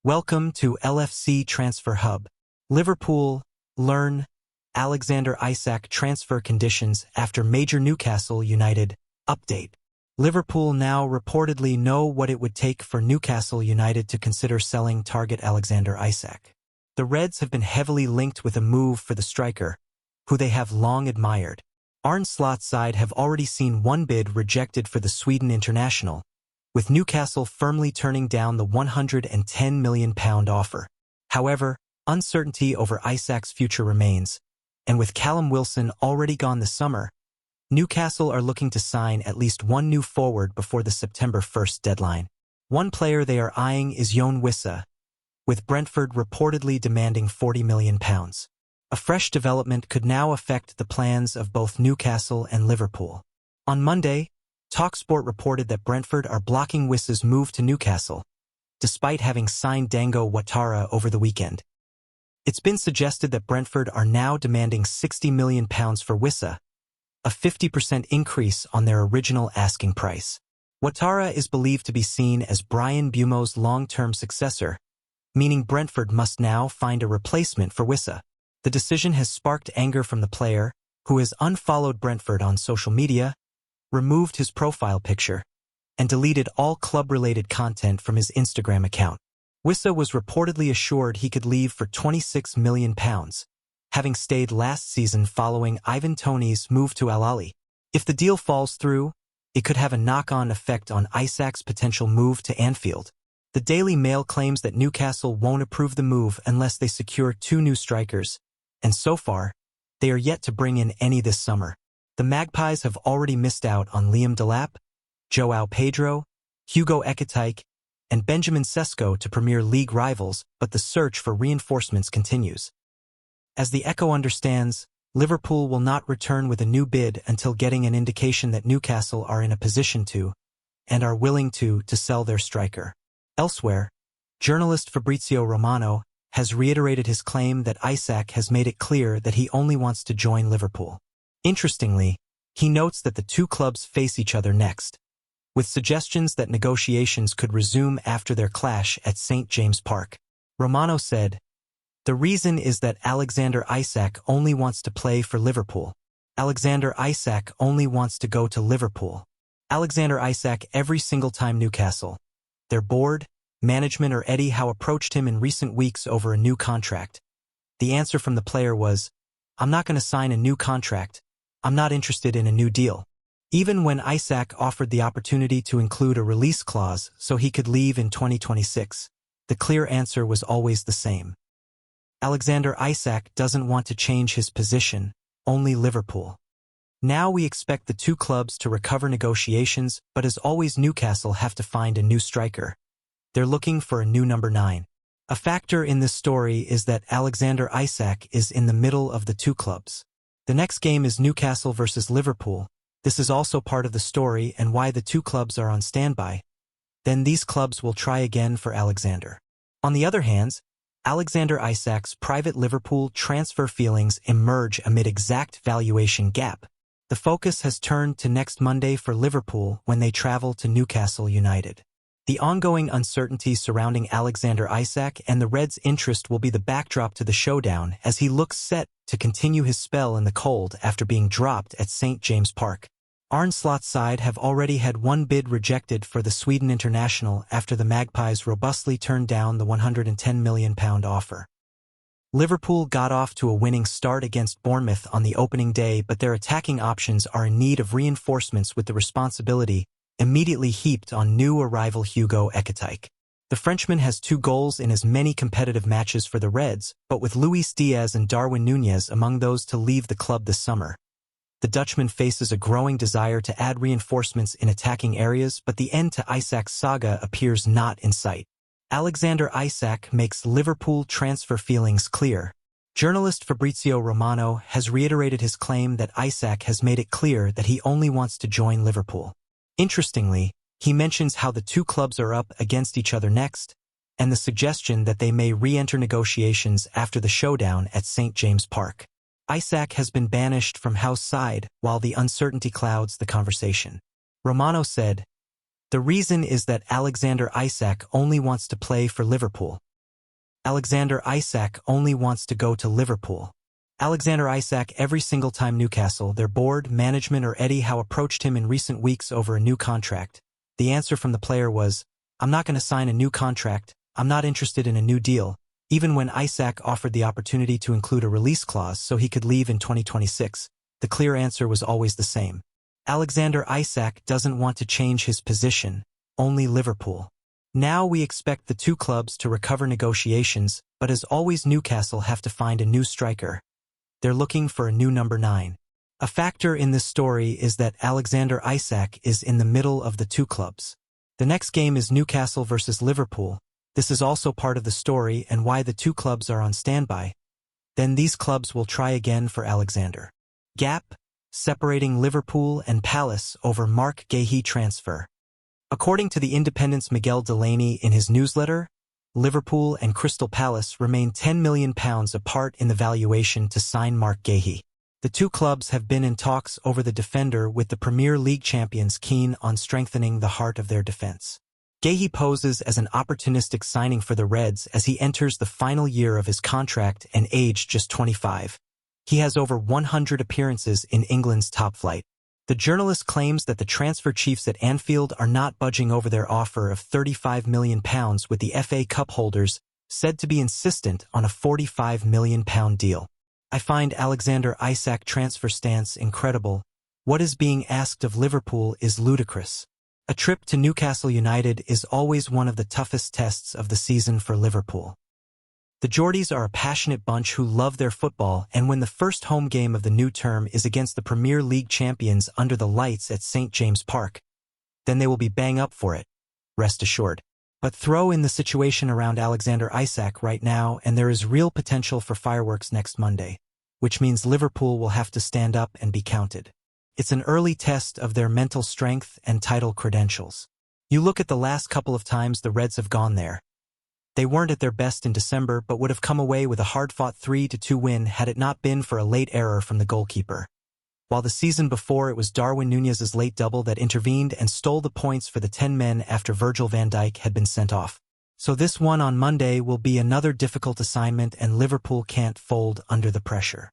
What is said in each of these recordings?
Welcome to LFC Transfer Hub. Liverpool, learn Alexander Isak transfer conditions after major Newcastle United update. Liverpool now reportedly know what it would take for Newcastle United to consider selling target Alexander Isak. The Reds have been heavily linked with a move for the striker, who they have long admired. Arne Slot's side have already seen one bid rejected for the Sweden international, with Newcastle firmly turning down the £110 million offer. However, uncertainty over Isak's future remains, and with Callum Wilson already gone this summer, Newcastle are looking to sign at least one new forward before the September 1st deadline. One player they are eyeing is Jon Wissa, with Brentford reportedly demanding £40 million. A fresh development could now affect the plans of both Newcastle and Liverpool. On Monday, TalkSport reported that Brentford are blocking Wissa's move to Newcastle, despite having signed Dango Ouattara over the weekend. It's been suggested that Brentford are now demanding £60 million for Wissa, a 50% increase on their original asking price. Ouattara is believed to be seen as Brian Bumo's long-term successor, meaning Brentford must now find a replacement for Wissa. The decision has sparked anger from the player, who has unfollowed Brentford on social media, removed his profile picture, and deleted all club-related content from his Instagram account. Wissa was reportedly assured he could leave for £26 million, having stayed last season following Ivan Toney's move to Al Ahly. If the deal falls through, it could have a knock-on effect on Isak's potential move to Anfield. The Daily Mail claims that Newcastle won't approve the move unless they secure two new strikers, and so far, they are yet to bring in any this summer. The Magpies have already missed out on Liam Delap, João Pedro, Hugo Ekitike, and Benjamin Sesko to Premier League rivals, but the search for reinforcements continues. As the Echo understands, Liverpool will not return with a new bid until getting an indication that Newcastle are in a position to, and are willing to sell their striker. Elsewhere, journalist Fabrizio Romano has reiterated his claim that Isak has made it clear that he only wants to join Liverpool. Interestingly, he notes that the two clubs face each other next, with suggestions that negotiations could resume after their clash at St. James Park. Romano said, "The reason is that Alexander Isak only wants to play for Liverpool. Alexander Isak only wants to go to Liverpool. Alexander Isak every single time Newcastle. Their board, management or Eddie Howe approached him in recent weeks over a new contract. The answer from the player was, 'I'm not going to sign a new contract. I'm not interested in a new deal.' Even when Isak offered the opportunity to include a release clause so he could leave in 2026, the clear answer was always the same. Alexander Isak doesn't want to change his position, only Liverpool. Now we expect the two clubs to recover negotiations, but as always Newcastle have to find a new striker. They're looking for a new number 9. A factor in this story is that Alexander Isak is in the middle of the two clubs. The next game is Newcastle versus Liverpool. This is also part of the story and why the two clubs are on standby. Then these clubs will try again for Alexander. On the other hand, Alexander Isak's private Liverpool transfer feelings emerge amid exact valuation gap. The focus has turned to next Monday for Liverpool when they travel to Newcastle United. The ongoing uncertainty surrounding Alexander Isak and the Reds' interest will be the backdrop to the showdown as he looks set to continue his spell in the cold after being dropped at St. James Park. Arne Slot's side have already had one bid rejected for the Sweden international after the Magpies robustly turned down the £110 million offer. Liverpool got off to a winning start against Bournemouth on the opening day, but their attacking options are in need of reinforcements with the responsibility immediately heaped on new arrival Hugo Ekitike. The Frenchman has 2 goals in as many competitive matches for the Reds, but with Luis Diaz and Darwin Núñez among those to leave the club this summer, the Dutchman faces a growing desire to add reinforcements in attacking areas, but the end to Isak's saga appears not in sight. Alexander Isak makes Liverpool transfer feelings clear. Journalist Fabrizio Romano has reiterated his claim that Isak has made it clear that he only wants to join Liverpool. Interestingly, he mentions how the two clubs are up against each other next, and the suggestion that they may re-enter negotiations after the showdown at St. James Park. Isak has been banished from Howe's side while the uncertainty clouds the conversation. Romano said, "The reason is that Alexander Isak only wants to play for Liverpool. Alexander Isak only wants to go to Liverpool. Alexander Isak, every single time Newcastle, their board, management or Eddie Howe approached him in recent weeks over a new contract, the answer from the player was, "I'm not going to sign a new contract, I'm not interested in a new deal," even when Isak offered the opportunity to include a release clause so he could leave in 2026. The clear answer was always the same. Alexander Isak doesn't want to change his position, only Liverpool. Now we expect the two clubs to recover negotiations, but as always Newcastle have to find a new striker. They're looking for a new number 9. A factor in this story is that Alexander Isak is in the middle of the two clubs. The next game is Newcastle versus Liverpool. This is also part of the story and why the two clubs are on standby. Then these clubs will try again for Alexander. Gap separating Liverpool and Palace over Mark Guehi transfer. According to the Independent's Miguel Delaney in his newsletter, Liverpool and Crystal Palace remain £10 million apart in the valuation to sign Mark Guehi. The two clubs have been in talks over the defender, with the Premier League champions keen on strengthening the heart of their defence. Guehi poses as an opportunistic signing for the Reds as he enters the final year of his contract and aged just 25. He has over 100 appearances in England's top flight. The journalist claims that the transfer chiefs at Anfield are not budging over their offer of £35 million, with the FA Cup holders said to be insistent on a £45 million deal. I find Alexander Isak transfer stance incredible. What is being asked of Liverpool is ludicrous. A trip to Newcastle United is always one of the toughest tests of the season for Liverpool. The Geordies are a passionate bunch who love their football, and when the first home game of the new term is against the Premier League champions under the lights at St. James Park, then they will be bang up for it, rest assured. But throw in the situation around Alexander Isak right now and there is real potential for fireworks next Monday, which means Liverpool will have to stand up and be counted. It's an early test of their mental strength and title credentials. You look at the last couple of times the Reds have gone there. They weren't at their best in December but would have come away with a hard-fought 3-2 win had it not been for a late error from the goalkeeper. While the season before it was Darwin Núñez's late double that intervened and stole the points for the 10 men after Virgil van Dijk had been sent off. So this one on Monday will be another difficult assignment and Liverpool can't fold under the pressure.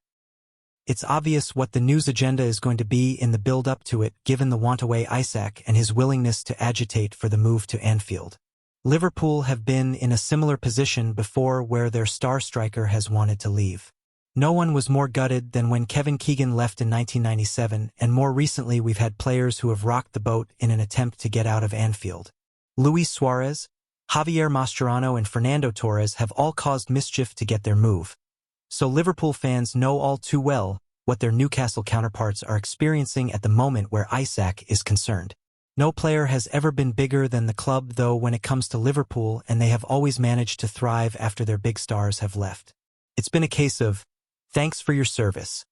It's obvious what the news agenda is going to be in the build-up to it, given the want-away Isak and his willingness to agitate for the move to Anfield. Liverpool have been in a similar position before where their star striker has wanted to leave. No one was more gutted than when Kevin Keegan left in 1997, and more recently we've had players who have rocked the boat in an attempt to get out of Anfield. Luis Suarez, Javier Mascherano and Fernando Torres have all caused mischief to get their move. So Liverpool fans know all too well what their Newcastle counterparts are experiencing at the moment where Isak is concerned. No player has ever been bigger than the club though when it comes to Liverpool, and they have always managed to thrive after their big stars have left. It's been a case of, thanks for your service.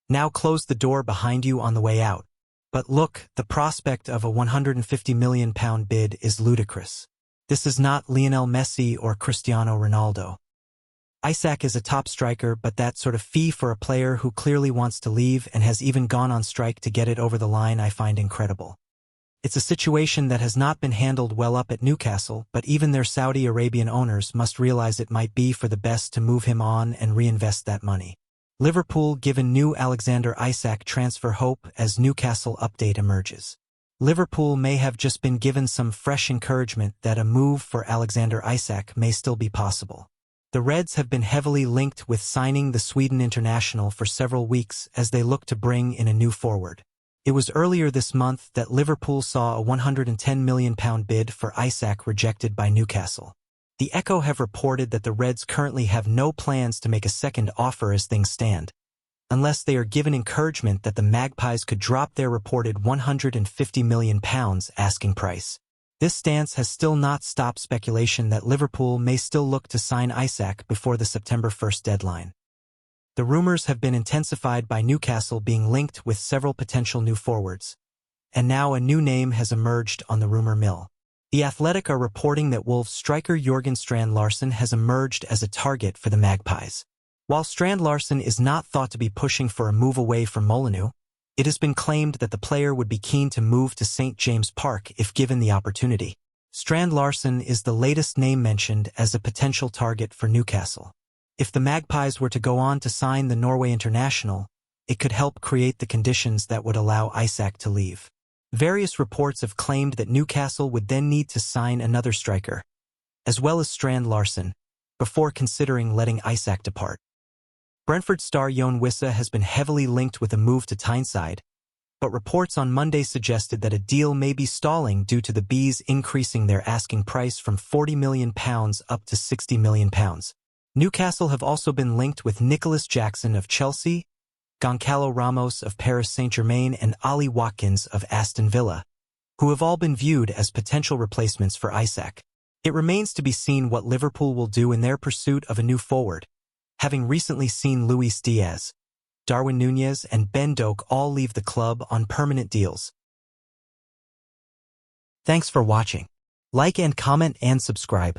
Now close the door behind you on the way out. But look, the prospect of a £150 million bid is ludicrous. This is not Lionel Messi or Cristiano Ronaldo. Isak is a top striker, but that sort of fee for a player who clearly wants to leave and has even gone on strike to get it over the line I find incredible. It's a situation that has not been handled well up at Newcastle, but even their Saudi Arabian owners must realize it might be for the best to move him on and reinvest that money. Liverpool given new Alexander Isak transfer hope as Newcastle update emerges. Liverpool may have just been given some fresh encouragement that a move for Alexander Isak may still be possible. The Reds have been heavily linked with signing the Sweden international for several weeks as they look to bring in a new forward. It was earlier this month that Liverpool saw a £110 million bid for Isak rejected by Newcastle. The Echo have reported that the Reds currently have no plans to make a second offer as things stand, unless they are given encouragement that the Magpies could drop their reported £150 million asking price. This stance has still not stopped speculation that Liverpool may still look to sign Isak before the September 1st deadline. The rumors have been intensified by Newcastle being linked with several potential new forwards. And now a new name has emerged on the rumor mill. The Athletic are reporting that Wolves striker Jørgen Strand Larsen has emerged as a target for the Magpies. While Strand Larsen is not thought to be pushing for a move away from Molineux, it has been claimed that the player would be keen to move to St. James Park if given the opportunity. Strand Larsen is the latest name mentioned as a potential target for Newcastle. If the Magpies were to go on to sign the Norway international, it could help create the conditions that would allow Isak to leave. Various reports have claimed that Newcastle would then need to sign another striker, as well as Strand Larsen, before considering letting Isak depart. Brentford star Jon Wissa has been heavily linked with a move to Tyneside, but reports on Monday suggested that a deal may be stalling due to the Bees increasing their asking price from £40 million up to £60 million. Newcastle have also been linked with Nicholas Jackson of Chelsea, Goncalo Ramos of Paris Saint-Germain and Ollie Watkins of Aston Villa, who have all been viewed as potential replacements for Isak. It remains to be seen what Liverpool will do in their pursuit of a new forward, having recently seen Luis Diaz, Darwin Núñez and Ben Doak all leave the club on permanent deals. Thanks for watching. Like and comment and subscribe.